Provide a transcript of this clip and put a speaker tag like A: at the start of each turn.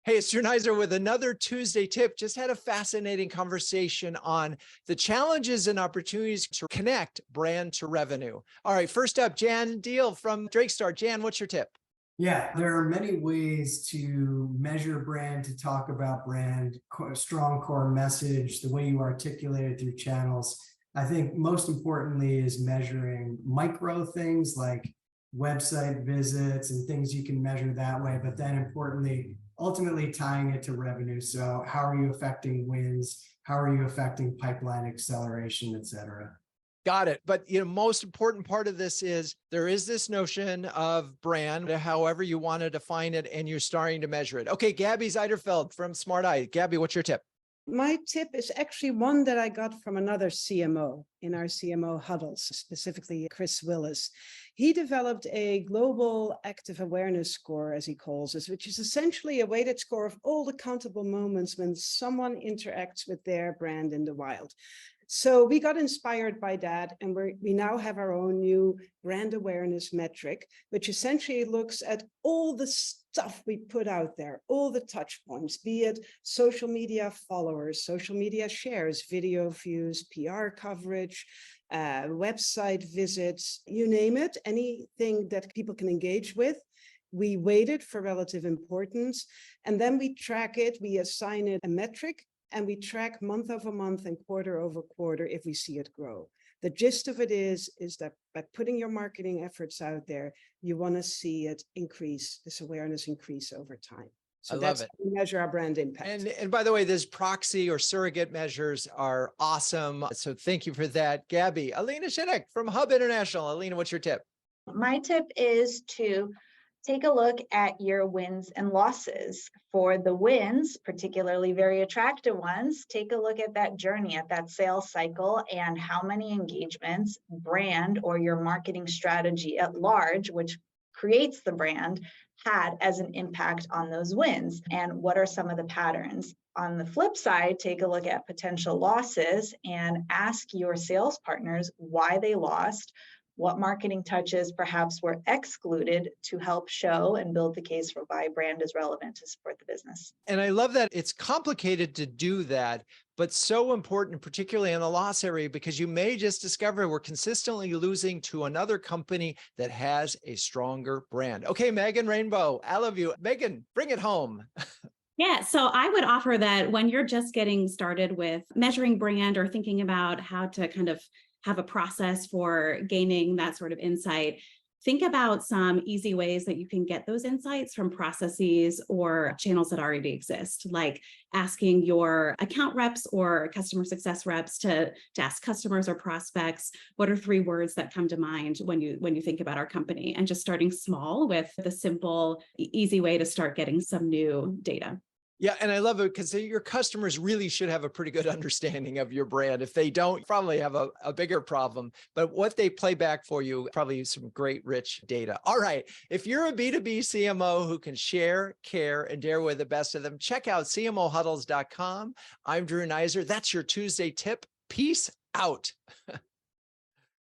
A: Hey, it's Drew Neiser with another Tuesday tip. Just had a fascinating conversation on the challenges and opportunities to connect brand to revenue. All right, first up, Jan Deahl from Drakestar. Jan, what's your tip?
B: Yeah, there are many ways to measure brand, to talk about brand, strong core message, the way you articulate it through channels. I think most importantly is measuring micro things like website visits and things you can measure that way, but then importantly, ultimately tying it to revenue. So how are you affecting wins? How are you affecting pipeline acceleration, et cetera?
A: Got it. But most important part of this is there is this notion of brand, however you want to define it, and you're starting to measure it. Okay, Gabi Zijderveld from Smart Eye. Gabi, what's your tip?
C: My tip is actually one that I got from another CMO in our CMO Huddles, specifically Chris Willis. He developed a global active awareness score, as he calls it, which is essentially a weighted score of all the countable moments when someone interacts with their brand in the wild. So we got inspired by that, and we now have our own new brand awareness metric, which essentially looks at all the stuff we put out there, all the touch points, be it social media followers, social media shares, video views, PR coverage, website visits, you name it, anything that people can engage with. We weight it for relative importance, and then we track it, we assign it a metric, and we track month over month and quarter over quarter if we see it grow. The gist of it is that by putting your marketing efforts out there, you want to see it increase, this awareness increase over time. So that's how we measure our brand impact.
A: And by the way, these proxy or surrogate measures are awesome. So thank you for that, Gabi. Ellina Shinnick from HUB International. Ellina, what's your tip?
D: My tip is to take a look at your wins and losses. For the wins, particularly very attractive ones, take a look at that journey, at that sales cycle, and how many engagements, brand, or your marketing strategy at large, which creates the brand, had as an impact on those wins, and what are some of the patterns. On the flip side, take a look at potential losses and ask your sales partners why they lost, what marketing touches perhaps were excluded to help show and build the case for why brand is relevant to support the business.
A: And I love that it's complicated to do that, but so important, particularly in the loss area, because you may just discover we're consistently losing to another company that has a stronger brand. Okay, Megan Rainbow, I love you. Megan, bring it home.
E: Yeah, so I would offer that when you're just getting started with measuring brand or thinking about how to kind of have a process for gaining that sort of insight, think about some easy ways that you can get those insights from processes or channels that already exist, like asking your account reps or customer success reps to ask customers or prospects, what are 3 words that come to mind when you think about our company, and just starting small with the simple, easy way to start getting some new data.
A: Yeah, and I love it because your customers really should have a pretty good understanding of your brand. If they don't, probably have a bigger problem. But what they play back for you, probably some great, rich data. All right, if you're a B2B CMO who can share, care, and dare with the best of them, check out CMOHuddles.com. I'm Drew Neiser. That's your Tuesday tip. Peace out.